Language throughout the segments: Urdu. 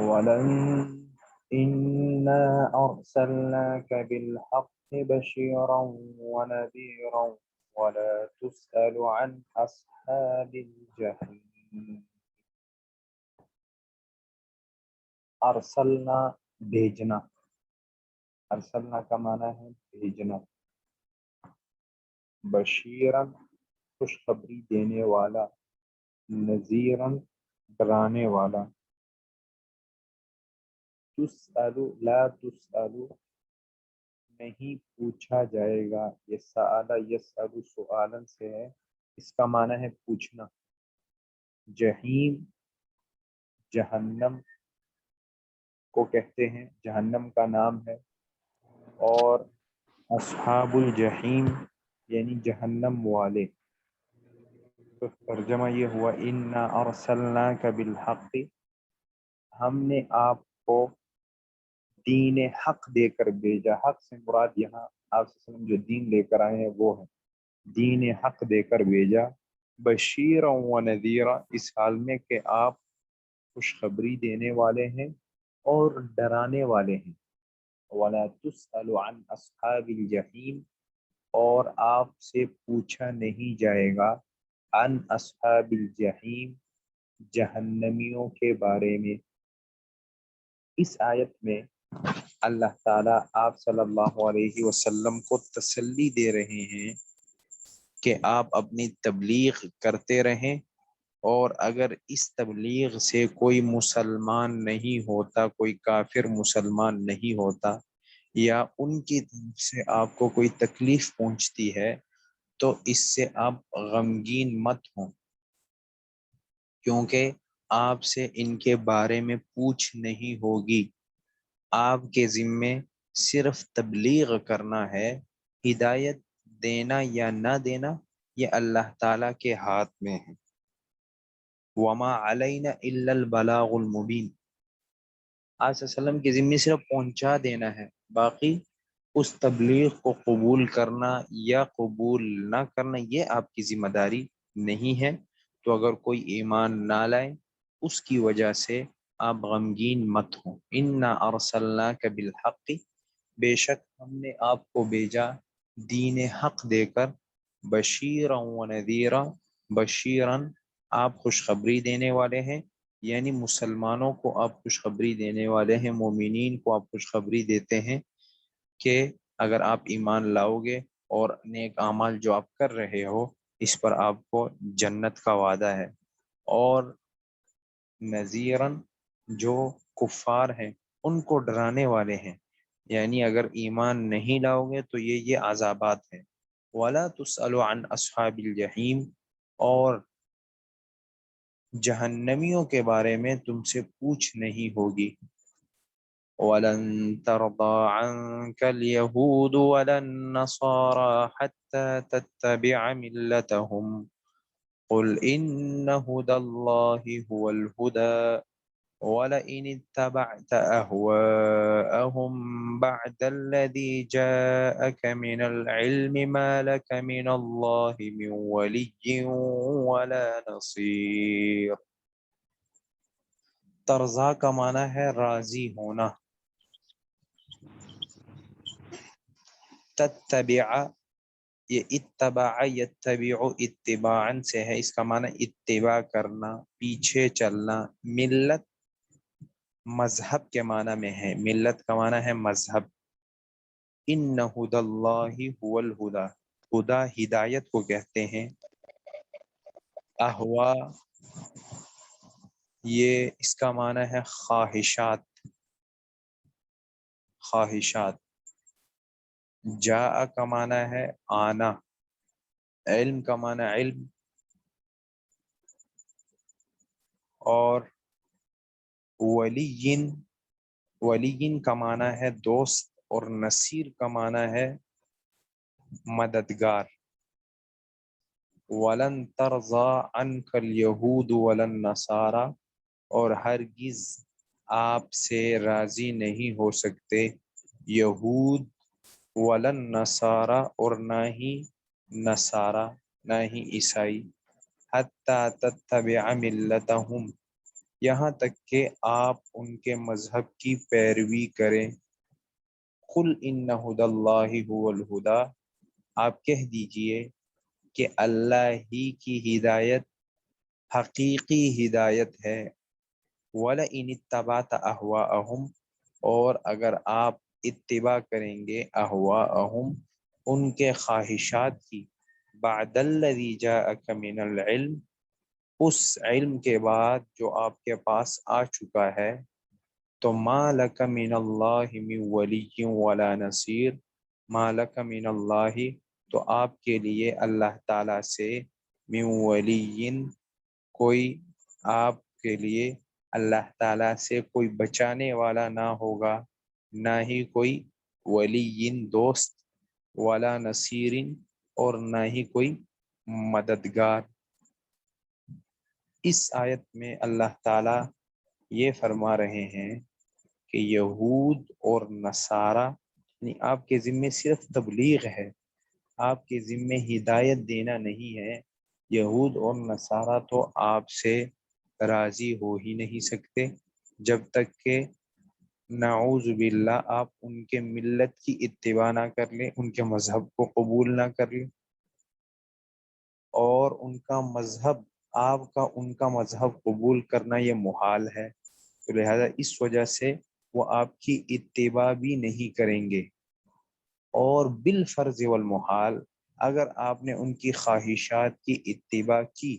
ولن إنا أرسلناك بالحق بشيرا ونذيرا ولا تسأل عن أصحاب الجحيم. ارسلنا بھیجنا، ارسلنا کا معنی ہے بھیجنا، بشیرن خوشخبری دینے والا، نذیرن ڈرانے والا، تسألو لا تسألو نہیں پوچھا جائے گا، یہ سآلہ یسألو سؤالن سے ہے، اس کا معنی ہے پوچھنا. جہیم جہنم کو کہتے ہیں، جہنم کا نام ہے، اور اصحاب الجحیم یعنی جہنم والے. تو ترجمہ یہ ہوا انا ارسلناک بالحق، ہم نے آپ کو دین حق دے کر بھیجا. حق سے مراد یہاں آپ صلی اللہ علیہ وسلم جو دین لے کر آئے ہیں وہ ہے، دین حق دے کر بھیجا. بشیرا و نذیرا، اس حال میں کہ آپ خوشخبری دینے والے ہیں اور ڈرانے والے ہیں. ولا تسأل عن اصحاب الجحیم، اور آپ سے پوچھا نہیں جائے گا عن اصحاب الجحیم جہنمیوں کے بارے میں. اس آیت میں اللہ تعالیٰ آپ صلی اللہ علیہ وسلم کو تسلی دے رہے ہیں کہ آپ اپنی تبلیغ کرتے رہیں، اور اگر اس تبلیغ سے کوئی مسلمان نہیں ہوتا، کوئی کافر مسلمان نہیں ہوتا، یا ان کی طرف سے آپ کو کوئی تکلیف پہنچتی ہے تو اس سے آپ غمگین مت ہوں، کیونکہ آپ سے ان کے بارے میں پوچھ نہیں ہوگی. آپ کے ذمے صرف تبلیغ کرنا ہے، ہدایت دینا یا نہ دینا یہ اللہ تعالیٰ کے ہاتھ میں ہے. وما علینا الا البلاغ المبین، آپ صلی اللہ علیہ وسلم کے ذمے صرف پہنچا دینا ہے، باقی اس تبلیغ کو قبول کرنا یا قبول نہ کرنا یہ آپ کی ذمہ داری نہیں ہے. تو اگر کوئی ایمان نہ لائے اس کی وجہ سے آپ غمگین مت ہوں. انا ارسلناک بالحق، بے شک ہم نے آپ کو بھیجا دین حق دے کر، بشیرا و نذیرا، بشیرن آپ خوشخبری دینے والے ہیں، یعنی مسلمانوں کو آپ خوشخبری دینے والے ہیں، مومنین کو آپ خوشخبری دیتے ہیں کہ اگر آپ ایمان لاؤ گے اور نیک اعمال جو آپ کر رہے ہو اس پر آپ کو جنت کا وعدہ ہے. اور نذیرن جو کفار ہیں ان کو ڈرانے والے ہیں، یعنی اگر ایمان نہیں لاؤ گے تو یہ عذابات ہیں. ولا تسأل عن اصحاب الجحیم، اور جہنمیوں کے بارے میں تم سے پوچھ نہیں ہوگی. ولن ترضى عنك اليهود ولا النصارى حتى تتبع ملتهم قل إن هدى الله هو الهدى ولئن اتبعت أهواءهم بعد الذي جاءك من العلم ما لك من الله من ولي ولا نصير. ترضا کا معنی ہے راضی ہونا. تتبع یہ اتباع یتبع اتباعا سے ہے، اس کا معنی اتباع کرنا، پیچھے چلنا. ملت مذہب کے معنی میں ہے، ملت کا معنی ہے مذہب. ان ہدی اللہ هو الہدی، ہدا ہدایت کو کہتے ہیں. احوا یہ اس کا معنی ہے خواہشات، خواہشات. جاء کا معنی ہے آنا، علم کا معنی علم، اور ولی کا معنی ہے دوست، اور نصیر کا معنی ہے مددگار. ولن ترضى عنك اليهود ولا النصارى، اور ہرگز آپ سے راضی نہیں ہو سکتے یہود، ولا النصارى اور نہ ہی نصارہ، نہ ہی عیسائی. حتی تتبع ملتهم، یہاں تک کہ آپ ان کے مذہب کی پیروی کریں۔ قل ان ھدی اللہ ھو الھدی، آپ کہہ دیجئے کہ اللہ ہی کی ہدایت حقیقی ہدایت ہے۔ وَلَئِنِ اتَّبَعْتَ أَهْوَاءَهُمْ، اور اگر آپ اتباع کریں گے اہواءہم ان کے خواہشات کی، بعد الذی جاءک من العلم، اس علم کے بعد جو آپ کے پاس آ چکا ہے، تو ما لک من اللہ من ولی ولا نصیر، ما لک من اللہ، تو آپ کے لیے اللہ تعالی سے من ولی، کوئی آپ کے لیے اللہ تعالی سے کوئی بچانے والا نہ ہوگا، نہ ہی کوئی ولی دوست، ولا نصیر، اور نہ ہی کوئی مددگار۔ اس آیت میں اللہ تعالی یہ فرما رہے ہیں کہ یہود اور نصارہ، یعنی آپ کے ذمے صرف تبلیغ ہے، آپ کے ذمے ہدایت دینا نہیں ہے۔ یہود اور نصارہ تو آپ سے راضی ہو ہی نہیں سکتے جب تک کہ نعوذ باللہ آپ ان کے ملت کی اتباع نہ کر لیں، ان کے مذہب کو قبول نہ کر لیں، اور ان کا مذہب، آپ کا ان کا مذہب قبول کرنا یہ محال ہے، تو لہذا اس وجہ سے وہ آپ کی اتباع بھی نہیں کریں گے۔ اور بالفرض والمحال، اگر آپ نے ان کی خواہشات کی اتباع کی،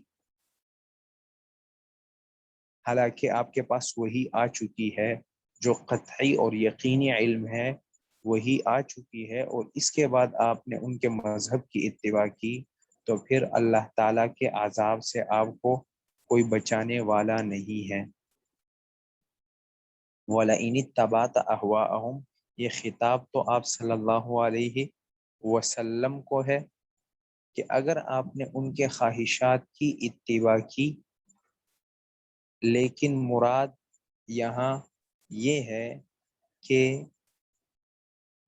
حالانکہ آپ کے پاس وہی آ چکی ہے، جو قطعی اور یقینی علم ہے وہی آ چکی ہے، اور اس کے بعد آپ نے ان کے مذہب کی اتباع کی، تو پھر اللہ تعالیٰ کے عذاب سے آپ کو کوئی بچانے والا نہیں ہے۔ وَلَئِنِ اتَّبَعْتَ أَهْوَاءَهُمْ، یہ خطاب تو آپ صلی اللہ علیہ وسلم کو ہے کہ اگر آپ نے ان کے خواہشات کی اتباع کی، لیکن مراد یہاں یہ ہے کہ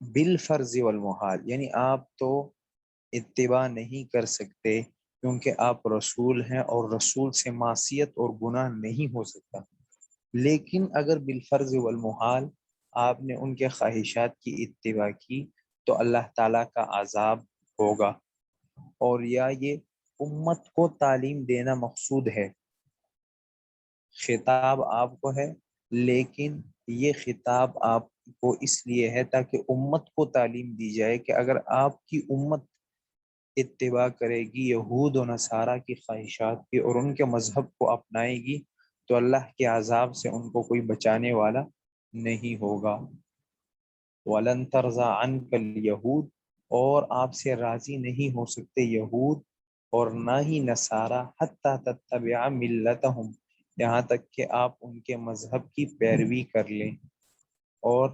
بالفرض والمحال، یعنی آپ تو اتباع نہیں کر سکتے کیونکہ آپ رسول ہیں اور رسول سے معصیت اور گناہ نہیں ہو سکتا، لیکن اگر بالفرض والمحال آپ نے ان کے خواہشات کی اتباع کی تو اللہ تعالیٰ کا عذاب ہوگا۔ اور یا یہ امت کو تعلیم دینا مقصود ہے، خطاب آپ کو ہے، لیکن یہ خطاب آپ کو اس لیے ہے تاکہ امت کو تعلیم دی جائے کہ اگر آپ کی امت اتباع کرے گی یہود و نصارہ کی خواہشات کی اور ان کے مذہب کو اپنائے گی، تو اللہ کے عذاب سے ان کو کوئی بچانے والا نہیں ہوگا۔ وَلَن تَرْضَىٰ عَنْكَ الْيَهُودُ، اور آپ سے راضی نہیں ہو سکتے یہود اور نہ ہی نصارہ، حَتَّىٰ تَتَّبِعَ مِلَّتَهُمْ، یہاں تک کہ آپ ان کے مذہب کی پیروی کر لیں۔ اور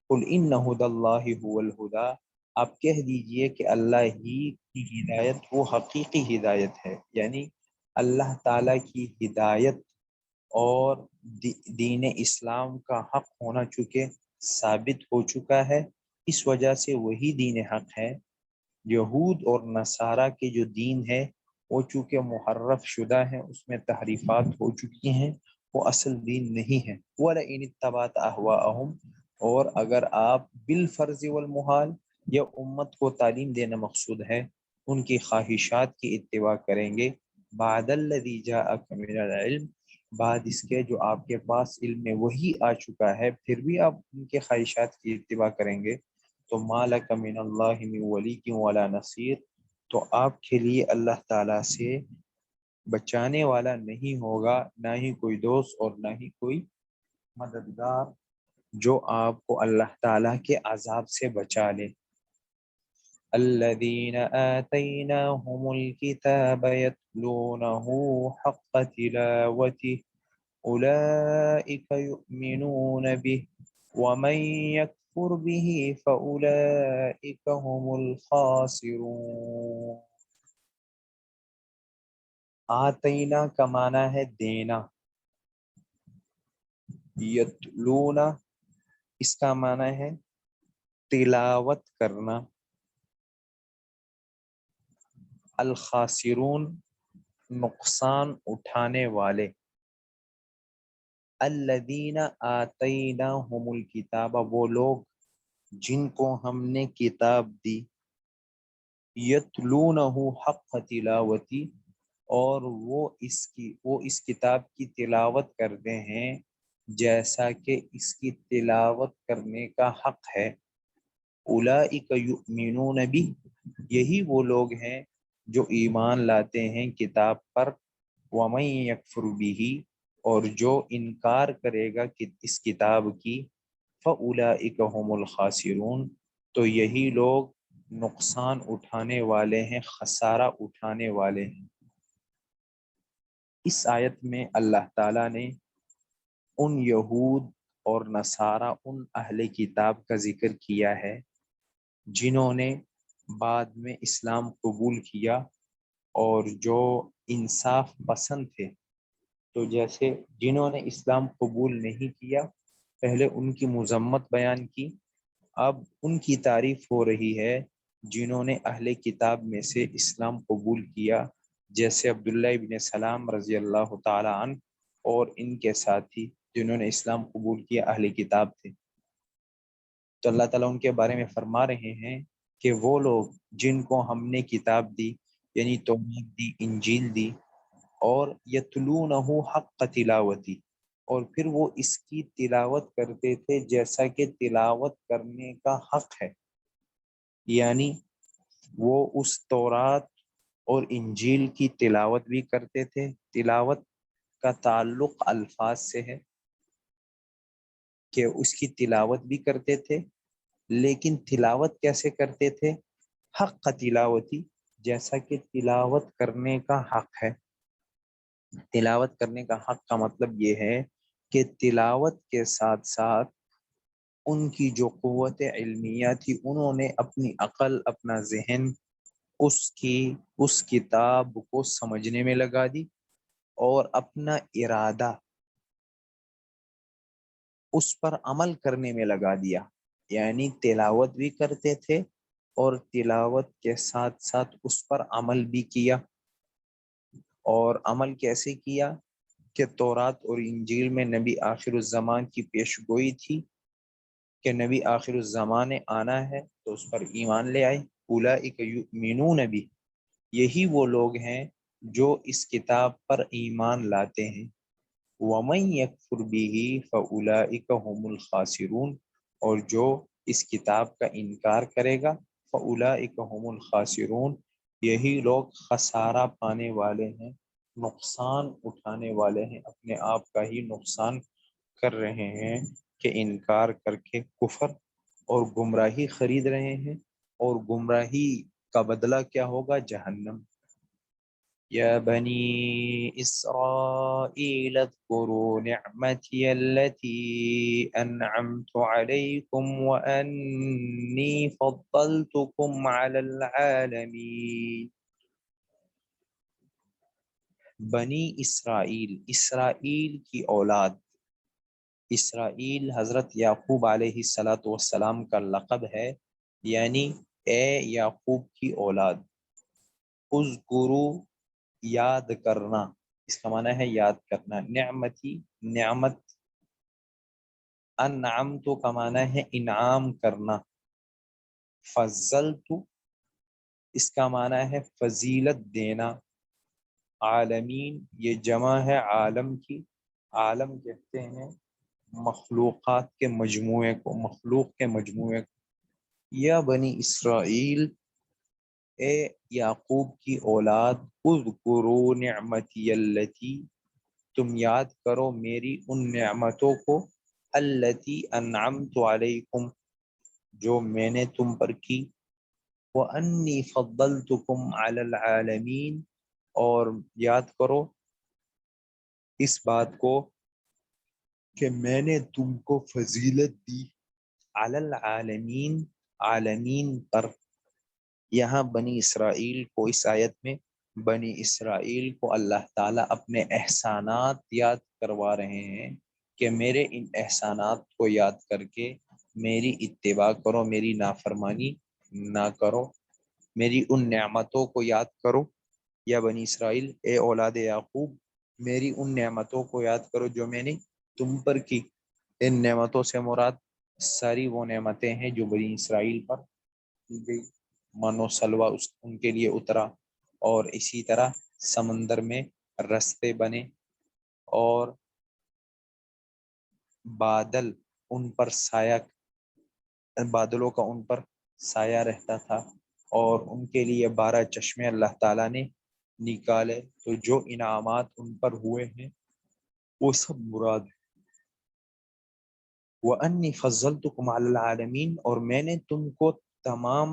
قُلْ إِنَّ هُدَى اللَّهِ هُوَ الْهُدَىٰ، آپ کہہ دیجئے کہ اللہ ہی کی ہدایت وہ حقیقی ہدایت ہے، یعنی اللہ تعالیٰ کی ہدایت اور دین اسلام کا حق ہونا چونکہ ثابت ہو چکا ہے، اس وجہ سے وہی دین حق ہے۔ یہود اور نصارہ کے جو دین ہے وہ چونکہ محرف شدہ ہیں، اس میں تحریفات ہو چکی ہیں، وہ اصل دین نہیں ہے۔ وَلَئِنِ اتَّبَعْتَ أَهْوَاءَهُمْ، اور اگر آپ بالفرض والمحال، یا امت کو تعلیم دینا مقصود ہے، ان کی خواہشات کی اتباع کریں گے، بعد الذی جاءک من العلم، بعد اس کے جو آپ کے پاس علم میں وہی آ چکا ہے، پھر بھی آپ ان کے خواہشات کی اتباع کریں گے، تو ما لک من اللہ من ولی ولا نصیر، تو آپ کے لیے اللہ تعالیٰ سے بچانے والا نہیں ہوگا، نہ ہی کوئی دوست اور نہ ہی کوئی مددگار جو آپ کو اللہ تعالیٰ کے عذاب سے بچا لے۔ الذین آتیناہم الکتاب یتلونہ حق تلاوتہ اولئک یؤمنون بہ ومن یکفر بہ فاولئک هم الخاسرون۔ آتینا کا معنی ہے دینا، یتلونا اس کا معنی ہے تلاوت کرنا، الخاسرون نقصان اٹھانے والے۔ الذین آتیناہم الکتاب، وہ لوگ جن کو ہم نے کتاب دی، یتلونہ حق تلاوتی، اور وہ اس کتاب کی تلاوت کرتے ہیں جیسا کہ اس کی تلاوت کرنے کا حق ہے۔ اولئک یؤمنون بہ، یہی وہ لوگ ہیں جو ایمان لاتے ہیں کتاب پر، ومن یکفر بہ، اور جو انکار کرے گا کہ اس کتاب کی، فاولئک هم الخاسرون، تو یہی لوگ نقصان اٹھانے والے ہیں، خسارہ اٹھانے والے ہیں۔ اس آیت میں اللہ تعالیٰ نے ان یہود اور نصارہ، ان اہل کتاب کا ذکر کیا ہے جنہوں نے بعد میں اسلام قبول کیا اور جو انصاف پسند تھے۔ تو جیسے جنہوں نے اسلام قبول نہیں کیا، پہلے ان کی مذمت بیان کی، اب ان کی تعریف ہو رہی ہے جنہوں نے اہل کتاب میں سے اسلام قبول کیا، جیسے عبداللہ ابن سلام رضی اللہ تعالی عنہ اور ان کے ساتھی جنہوں نے اسلام قبول کیا اہل کتاب تھے۔ تو اللہ تعالیٰ ان کے بارے میں فرما رہے ہیں کہ وہ لوگ جن کو ہم نے کتاب دی، یعنی توریت دی، انجیل دی، اور یتلونہ حق تلاوتی، اور پھر وہ اس کی تلاوت کرتے تھے جیسا کہ تلاوت کرنے کا حق ہے، یعنی وہ اس تورات اور انجیل کی تلاوت بھی کرتے تھے۔ تلاوت کا تعلق الفاظ سے ہے کہ اس کی تلاوت بھی کرتے تھے، لیکن تلاوت کیسے کرتے تھے؟ حق تلاوتی، جیسا کہ تلاوت کرنے کا حق ہے۔ تلاوت کرنے کا حق کا مطلب یہ ہے کہ تلاوت کے ساتھ ساتھ ان کی جو قوت علمیہ تھی، انہوں نے اپنی عقل، اپنا ذہن اس کتاب کو سمجھنے میں لگا دی، اور اپنا ارادہ اس پر عمل کرنے میں لگا دیا، یعنی تلاوت بھی کرتے تھے اور تلاوت کے ساتھ ساتھ اس پر عمل بھی کیا۔ اور عمل کیسے کیا؟ کہ تورات اور انجیل میں نبی آخر الزمان کی پیش گوئی تھی کہ نبی آخر الزمان نے آنا ہے، تو اس پر ایمان لے آئے۔ اولئک یؤمنون بہ، یہی وہ لوگ ہیں جو اس کتاب پر ایمان لاتے ہیں۔ ومن یکفر بہ فاولئک هم الخاسرون، اور جو اس کتاب کا انکار کرے گا، فاولئک هم الخاسرون، یہی لوگ خسارہ پانے والے ہیں، نقصان اٹھانے والے ہیں، اپنے آپ کا ہی نقصان کر رہے ہیں کہ انکار کر کے کفر اور گمراہی خرید رہے ہیں، اور گمراہی کا بدلہ کیا ہوگا؟ جہنم۔ یا بنی اسرائیل اذکروا نعمتی التي انعمت علیکم وانی فضلتکم علی العالمین۔ بنی اسرائیل، اسرائیل کی اولاد۔ اسرائیل حضرت یعقوب علیہ السلام کا لقب ہے، یعنی اے یعقوب کی اولاد۔ اذکروا، یاد کرنا، اس کا معنی ہے یاد کرنا۔ نعمتی، نعمت۔ انعمت کا معنی ہے انعام کرنا۔ فضلت، اس کا معنی ہے فضیلت دینا۔ عالمین، یہ جمع ہے عالم کی۔ عالم کہتے ہیں مخلوقات کے مجموعے کو، مخلوق کے مجموعے کو۔ یا بنی اسرائیل، اے یعقوب کی اولاد، اذکروا نعمتی التی، تم یاد کرو میری ان نعمتوں کو، التی انعمت علیکم، جو میں نے تم پر کی، وانی فضلتکم علی العالمین، اور یاد کرو اس بات کو کہ میں نے تم کو فضیلت دی، علی العالمین، عالمین پر۔ یہاں بنی اسرائیل کو، اس آیت میں بنی اسرائیل کو اللہ تعالیٰ اپنے احسانات یاد کروا رہے ہیں کہ میرے ان احسانات کو یاد کر کے میری اتباع کرو، میری نافرمانی نہ کرو، میری ان نعمتوں کو یاد کرو۔ یا بنی اسرائیل، اے اولاد یعقوب، میری ان نعمتوں کو یاد کرو جو میں نے تم پر کی ان نعمتوں سے مراد ساری وہ نعمتیں ہیں جو بنی اسرائیل پر کی گئی، من و سلوہ ان کے لیے اترا، اور اسی طرح سمندر میں رستے بنے، اور بادل ان پر سایہ، بادلوں کا ان پر سایہ رہتا تھا، اور ان کے لیے 12 چشمے اللہ تعالیٰ نے نکالے۔ تو جو انعامات ان پر ہوئے ہیں وہ سب مراد ہے۔ وَأَنِّي فَضَّلْتُكُمْ عَلَى الْعَالَمِينَ، اور میں نے تم کو تمام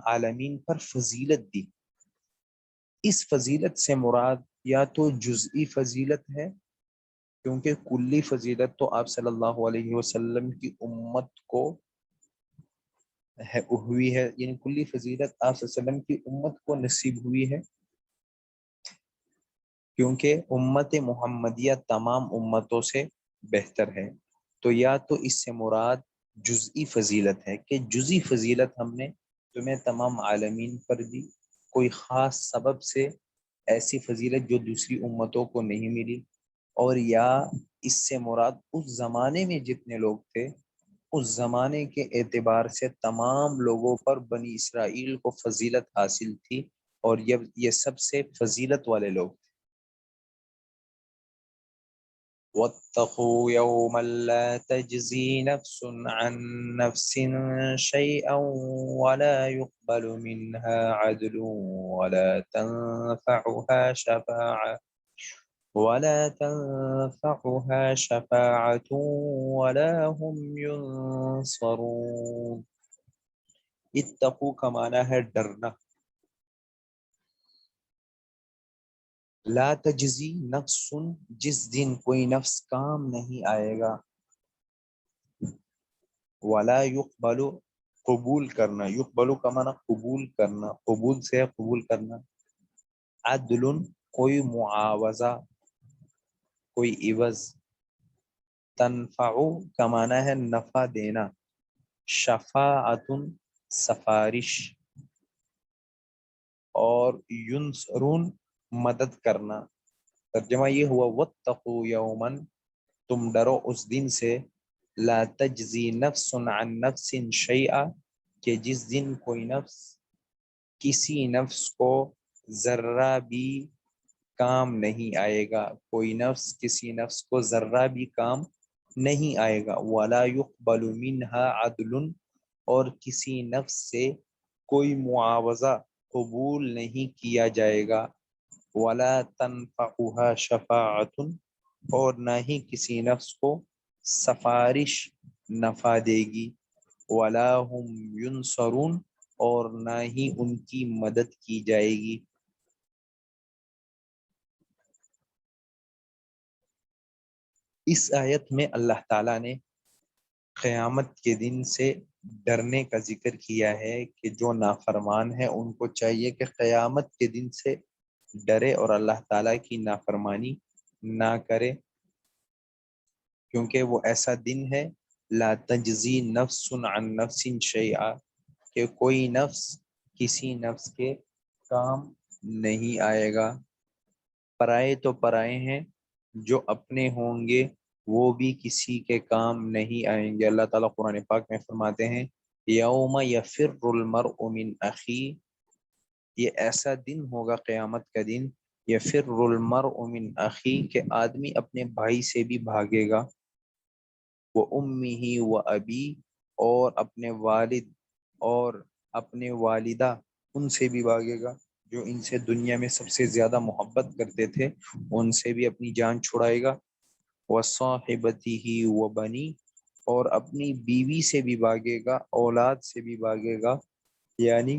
عالمین پر فضیلت دی۔ اس فضیلت سے مراد یا تو جزئی فضیلت ہے، کیونکہ کلی فضیلت تو آپ صلی اللہ علیہ وسلم کی امت کو ہوئی ہے، یعنی کلی فضیلت آپ صلی اللہ علیہ وسلم کی امت کو نصیب ہوئی ہے، کیونکہ امت محمدیہ تمام امتوں سے بہتر ہے۔ تو یا تو اس سے مراد جزئی فضیلت ہے کہ جزئی فضیلت ہم نے تمہیں تمام عالمین پر دی، کوئی خاص سبب سے ایسی فضیلت جو دوسری امتوں کو نہیں ملی، اور یا اس سے مراد اس زمانے میں جتنے لوگ تھے اس زمانے کے اعتبار سے تمام لوگوں پر بنی اسرائیل کو فضیلت حاصل تھی، اور یہ سب سے فضیلت والے لوگ تھے۔ وَاتَّقُوا يَوْمًا لَا تَجْزِي نَفْسٌ عَن نَفْسٍ شَيْئًا وَلَا يُقْبَلُ مِنْهَا عَدْلٌ وَلَا تَنفَعُهَا شَفَاعَةٌ وَلَا هُمْ يُنصَرُونَ۔ اتقو کا معنی ہے ڈرنا۔ لا تجزی نفس، جس دن کوئی نفس کام نہیں آئے گا، ولا یقبل، قبول کرنا، یقبل کا معنی قبول کرنا، قبول سے قبول کرنا، عدل کوئی معاوضہ، کوئی عوض، تنفع کا معنی ہے نفع دینا، شفاعت سفارش، اور ینصرون مدد کرنا۔ ترجمہ یہ ہوا واتقوا یوما، تم ڈرو اس دن سے، لا تجزی نفس عن نفس شیئا، کہ جس دن کوئی نفس کسی نفس کو ذرہ بھی کام نہیں آئے گا، کوئی نفس کسی نفس کو ذرہ بھی کام نہیں آئے گا، ولا یقبل منها عدل، اور کسی نفس سے کوئی معاوضہ قبول نہیں کیا جائے گا، ولا تنفعها شفاعت، اور نہ ہی کسی نفس کو سفارش نفع دے گی، ولا هم ینصرون، اور نہ ہی ان کی مدد کی جائے گی۔ اس آیت میں اللہ تعالیٰ نے قیامت کے دن سے ڈرنے کا ذکر کیا ہے کہ جو نافرمان ہیں ان کو چاہیے کہ قیامت کے دن سے ڈرے اور اللہ تعالیٰ کی نافرمانی نہ کرے، کیونکہ وہ ایسا دن ہے لا تجزی نفس عن نفس شیئا، کہ کوئی نفس کسی نفس کے کام نہیں آئے گا۔ پرائے تو پرائے ہیں، جو اپنے ہوں گے وہ بھی کسی کے کام نہیں آئیں گے۔ اللہ تعالیٰ قرآن پاک میں فرماتے ہیں یوم یفر المرء من اخی، یہ ایسا دن ہوگا قیامت کا دن، یفر المرء من اخی، کہ آدمی اپنے بھائی سے بھی بھاگے گا، وہ امہ و ابی، اور اپنے والد اور اپنے والدہ ان سے بھی بھاگے گا، جو ان سے دنیا میں سب سے زیادہ محبت کرتے تھے ان سے بھی اپنی جان چھڑائے گا، وصاحبتہ و بنی، اور اپنی بیوی سے بھی بھاگے گا، اولاد سے بھی بھاگے گا، یعنی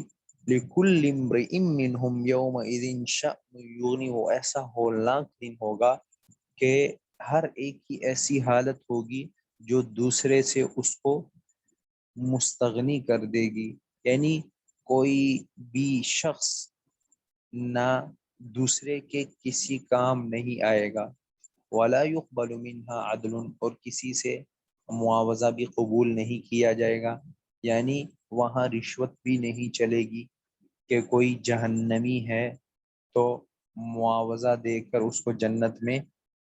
لکل امرئ منہم یومئذ شأن یغنی، وہ ایسا ہولناک دن ہوگا کہ ہر ایک کی ایسی حالت ہوگی جو دوسرے سے اس کو مستغنی کر دے گی، یعنی کوئی بھی شخص نہ دوسرے کے کسی کام نہیں آئے گا، ولا يقبل منها عدل، اور کسی سے معاوضہ بھی قبول نہیں کیا جائے گا، یعنی وہاں رشوت بھی نہیں چلے گی کہ کوئی جہنمی ہے تو معاوضہ دے کر اس کو جنت میں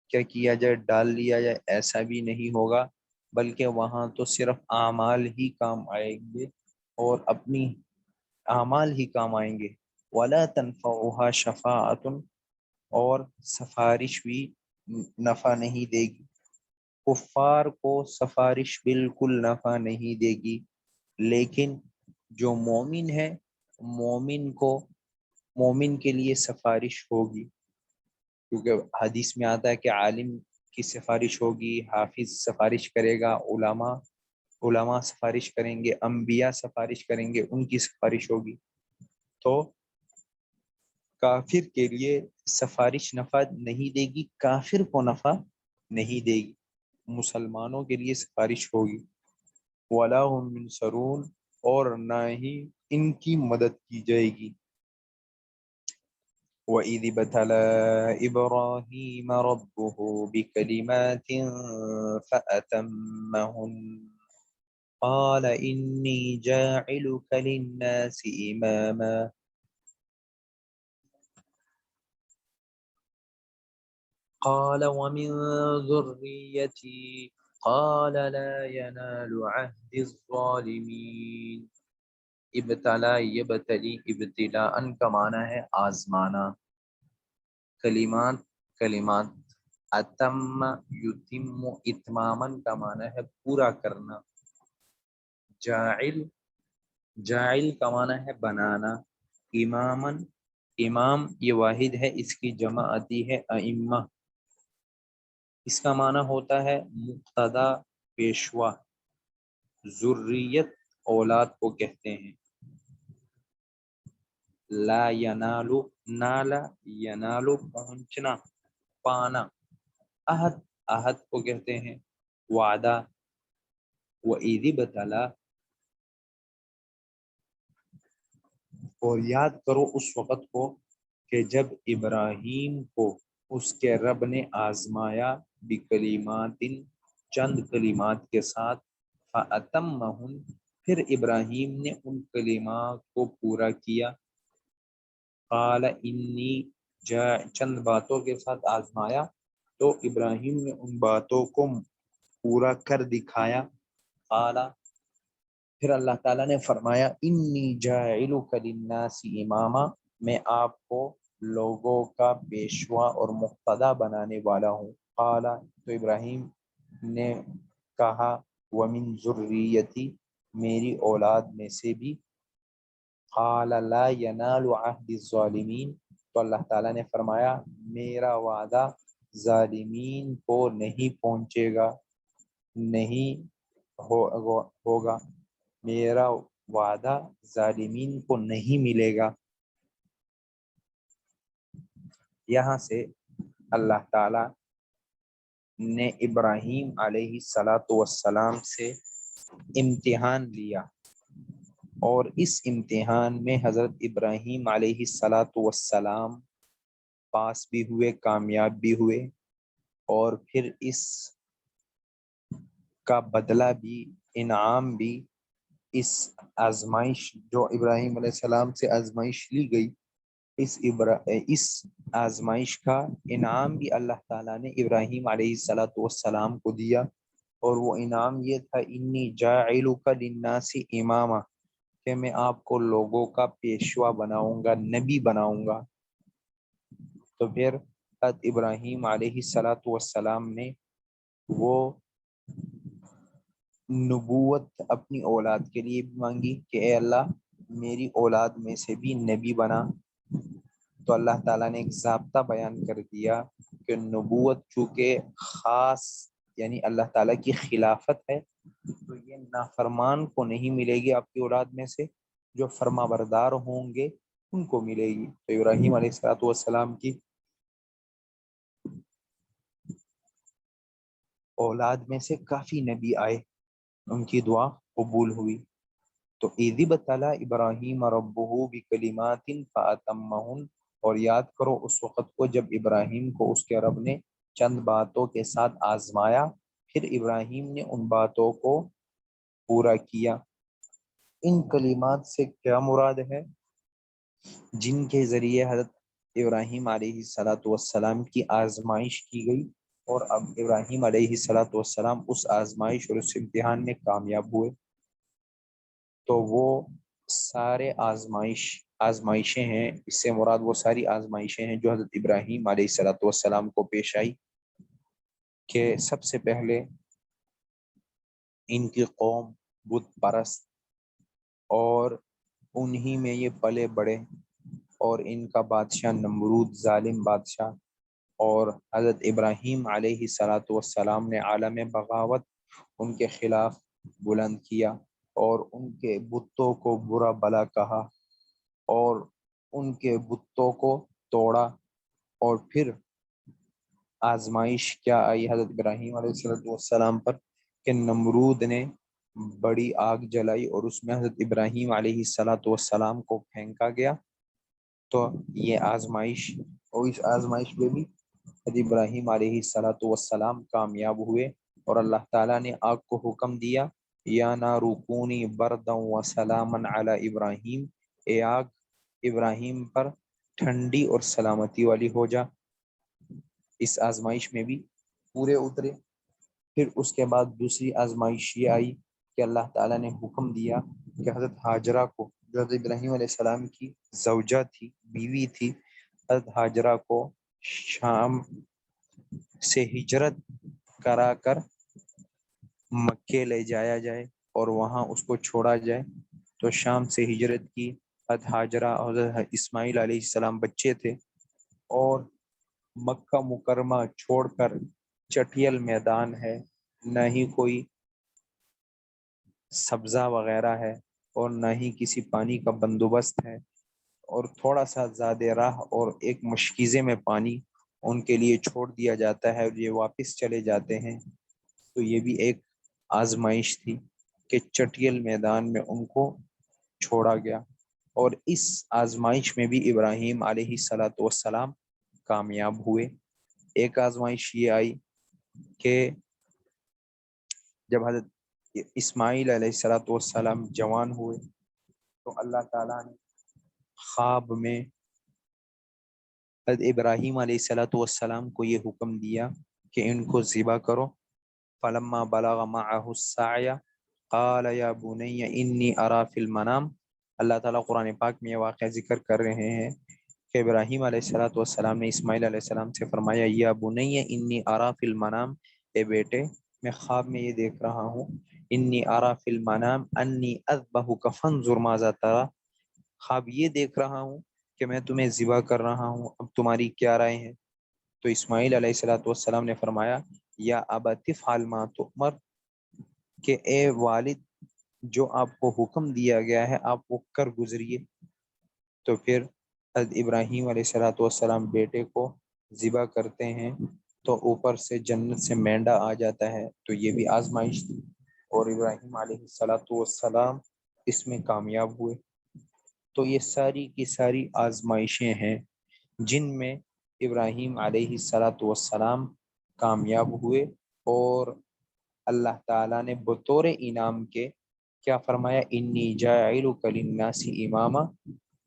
کیا کیا جائے، ڈال لیا جائے، ایسا بھی نہیں ہوگا، بلکہ وہاں تو صرف اعمال ہی کام آئیں گے اور اپنی اعمال ہی کام آئیں گے۔ ولا تنفعها شفاعت، اور سفارش بھی نفع نہیں دے گی، کفار کو سفارش بالکل نفع نہیں دے گی، لیکن جو مومن ہے مومن کے لیے سفارش ہوگی، کیونکہ حدیث میں آتا ہے کہ عالم کی سفارش ہوگی، حافظ سفارش کرے گا، علماء سفارش کریں گے، انبیاء سفارش کریں گے، ان کی سفارش ہوگی۔ تو کافر کے لیے سفارش نفع نہیں دے گی، کافر کو نفع نہیں دے گی، مسلمانوں کے لیے سفارش ہوگی۔ وَلَا هُمْ يُنصَرُونَ، اور نہ ہی ان کی مدد کی جائے گی۔ وَإِذِ ابْتَلَىٰ إِبْرَاهِيمَ رَبُّهُ بِكَلِمَاتٍ فَأَتَمَّهُنَّ قَالَ إِنِّي جَاعِلُكَ لِلنَّاسِ إِمَامًا قال ومن ذريتي قال لا ينال عهد الظالمین۔ ابتلا یبتلی، ابتلاء کا معنی ہے آزمانا، کلمات اتم یتم، اتمامن کا معنی ہے پورا کرنا، جاعل کا معنی ہے بنانا، امامن، امام یہ واحد ہے، اس کی جمع آتی ہے ائمہ، اس کا معنی ہوتا ہے مقتدا، پیشوا، ذریت اولاد کو کہتے ہیں۔ لا ینالو، نالا ینالو پہنچنا، پانا، عہد کو کہتے ہیں وعدہ۔ وَإِذِ ابْتَلَىٰ، اور یاد کرو اس وقت کو کہ جب ابراہیم کو اس کے رب نے آزمایا، بکلمات، چند کلمات کے ساتھ، فَأَتَمَّهُنْ، پھر ابراہیم نے ان کلمات کو پورا کیا، قال انی، چند باتوں کے ساتھ آزمایا تو ابراہیم نے ان باتوں کو پورا کر دکھایا، قال، پھر اللہ تعالیٰ نے فرمایا انی جاعلک للناس اماما، میں آپ کو لوگوں کا پیشوا اور مقتدا بنانے والا ہوں۔ قال، تو ابراہیم نے کہا ومن ذریتی، میری اولاد میں سے بھی، قال لا ینال عہد الظالمین، تو اللہ تعالیٰ نے فرمایا میرا وعدہ ظالمین کو نہیں پہنچے گا، نہیں ہوگا، میرا وعدہ ظالمین کو نہیں ملے گا۔ یہاں سے اللہ تعالیٰ نے ابراہیم علیہ السلام سے امتحان لیا، اور اس امتحان میں حضرت ابراہیم علیہ السلام پاس بھی ہوئے، کامیاب بھی ہوئے، اور پھر اس کا بدلہ بھی، انعام بھی، اس آزمائش جو ابراہیم علیہ السلام سے آزمائش لی گئی، اس آزمائش کا انعام بھی اللہ تعالیٰ نے ابراہیم علیہ السلام کو دیا، اور وہ انعام یہ تھا انی جاعلک للناس اماما، کہ میں آپ کو لوگوں کا پیشوا بناؤں گا، نبی بناؤں گا۔ تو پھر حضرت ابراہیم علیہ السلام نے وہ نبوت اپنی اولاد کے لیے بھی مانگی کہ اے اللہ میری اولاد میں سے بھی نبی بنا، تو اللہ تعالیٰ نے ایک ضابطہ بیان کر دیا کہ نبوت چونکہ خاص یعنی اللہ تعالیٰ کی خلافت ہے، تو یہ نافرمان کو نہیں ملے گی آپ کی اولاد میں سے، جو فرما بردار ہوں گے ان کو ملے گی۔ تو ابراہیم علیہ السلام کی اولاد میں سے کافی نبی آئے، ان کی دعا قبول ہوئی۔ تو اِذِ ابْتَلَىٰ إِبْرَاهِيمَ رَبُّهُ بِكَلِمَاتٍ فَأَتَمَّهُنَّ، اور یاد کرو اس وقت کو جب ابراہیم کو اس کے رب نے چند باتوں کے ساتھ آزمایا، پھر ابراہیم نے ان باتوں کو پورا کیا۔ ان کلمات سے کیا مراد ہے؟ جن کے ذریعے حضرت ابراہیم علیہ السلام کی آزمائش کی گئی، اور اب ابراہیم علیہ السلام اس آزمائش اور اس امتحان میں کامیاب ہوئے، تو وہ سارے آزمائشیں ہیں، اس سے مراد وہ ساری آزمائشیں ہیں جو حضرت ابراہیم علیہ السلام کو پیش آئی، کہ سب سے پہلے ان کی قوم بت پرست، اور انہی میں یہ پلے بڑے، اور ان کا بادشاہ نمرود ظالم بادشاہ، اور حضرت ابراہیم علیہ السلام نے عالم بغاوت ان کے خلاف بلند کیا، اور ان کے بتوں کو برا بلا کہا، اور ان کے بتوں کو توڑا، اور پھر آزمائش کیا آئی حضرت ابراہیم علیہ السلام پر کہ نمرود نے بڑی آگ جلائی اور اس میں حضرت ابراہیم علیہ السلام کو پھینکا گیا، تو یہ آزمائش، اور اس آزمائش میں بھی حضرت ابراہیم علیہ السلام کامیاب ہوئے، اور اللہ تعالیٰ نے آگ کو حکم دیا، یا نار کونی بردا و سلاما علی ابراہیم، اے آگ ابراہیم پر ٹھنڈی اور سلامتی والی ہو جا۔ اس آزمائش میں بھی پورے اترے۔ پھر اس کے بعد دوسری آزمائش یہ آئی کہ اللہ تعالیٰ نے حکم دیا کہ حضرت ہاجرہ کو، جو حضرت ابراہیم علیہ السلام کی زوجہ تھی، بیوی تھی، حضرت ہاجرہ کو شام سے ہجرت کرا کر مکے لے جایا جائے اور وہاں اس کو چھوڑا جائے۔ تو شام سے ہجرت کی، حضرت ہاجرہ اور حضرت اسماعیل علیہ السلام بچے تھے، اور مکہ مکرمہ چھوڑ کر چٹیل میدان ہے، نہ ہی کوئی سبزہ وغیرہ ہے، اور نہ ہی کسی پانی کا بندوبست ہے، اور تھوڑا سا زیادہ راہ اور ایک مشکیزے میں پانی ان کے لیے چھوڑ دیا جاتا ہے اور یہ واپس چلے جاتے ہیں۔ تو یہ بھی ایک آزمائش تھی کہ چٹیل میدان میں ان کو چھوڑا گیا، اور اس آزمائش میں بھی ابراہیم علیہ السلام کامیاب ہوئے۔ ایک آزمائش یہ آئی کہ جب حضرت اسماعیل علیہ السلام جوان ہوئے تو اللہ تعالیٰ نے خواب میں حضرت ابراہیم علیہ السلام کو یہ حکم دیا کہ ان کو ذبح کرو۔ فلما بلغ معه السعی قال یا بنی انی ارا فی المنام، اللہ تعالیٰ قرآن پاک میں یہ واقعہ ذکر کر رہے ہیں کہ ابراہیم علیہ السلام نے اسماعیل علیہ السلام سے فرمایا، یا بنی انی ارا فی المنام، اے بیٹے میں خواب میں یہ دیکھ رہا ہوں، انی ارا فی المنام انی اذبحک فانظر ماذا تری، خواب یہ دیکھ رہا ہوں کہ میں تمہیں ذبح کر رہا ہوں، اب تمہاری کیا رائے ہے؟ تو اسماعیل علیہ السلام نے فرمایا، یا ابت افعل ما تؤمر، کہ اے والد جو آپ کو حکم دیا گیا ہے آپ وہ کر گزریے۔ تو پھر حضرت ابراہیم علیہ السلام بیٹے کو ذبح کرتے ہیں تو اوپر سے جنت سے مینڈا آ جاتا ہے، تو یہ بھی آزمائش تھی، اور ابراہیم علیہ السلام اس میں کامیاب ہوئے۔ تو یہ ساری کی ساری آزمائشیں ہیں جن میں ابراہیم علیہ السلام کامیاب ہوئے، اور اللہ تعالیٰ نے بطور انعام کے کیا فرمایا، انی جاعلک للناس اماما،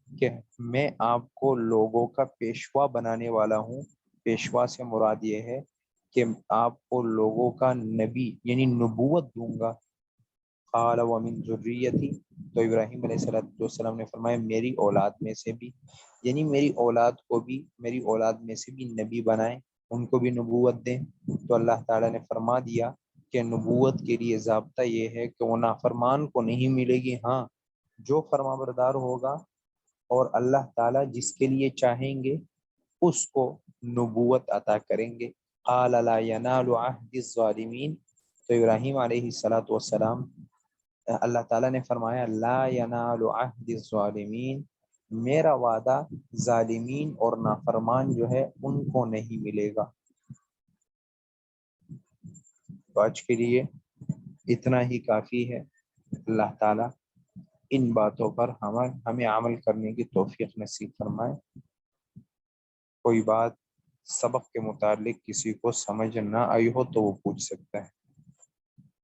کہ میں آپ کو لوگوں کا پیشوا بنانے والا ہوں۔ پیشوا سے مراد یہ ہے کہ آپ کو لوگوں کا نبی یعنی نبوت دوں گا۔ قال ومن ذریتی، تو ابراہیم علیہ السلام نے فرمایا میری اولاد میں سے بھی، یعنی میری اولاد کو بھی، میری اولاد میں سے بھی نبی بنائیں، ان کو بھی نبوت دیں۔ تو اللہ تعالیٰ نے فرما دیا کہ نبوت کے لیے ضابطہ یہ ہے کہ وہ نافرمان کو نہیں ملے گی، ہاں جو فرمانبردار ہوگا اور اللہ تعالیٰ جس کے لیے چاہیں گے اس کو نبوت عطا کریں گے۔ قال لا ینال عہد الظالمین، تو ابراہیم علیہ السلام، اللہ تعالیٰ نے فرمایا لا ینال عہد الظالمین، میرا وعدہ ظالمین اور نافرمان جو ہے ان کو نہیں ملے گا۔ تو آج کے لیے اتنا ہی کافی ہے۔ اللہ تعالیٰ ان باتوں پر ہمیں عمل کرنے کی توفیق نصیب فرمائے۔ کوئی بات سبق کے متعلق کسی کو سمجھ نہ آئی ہو تو وہ پوچھ سکتا ہے۔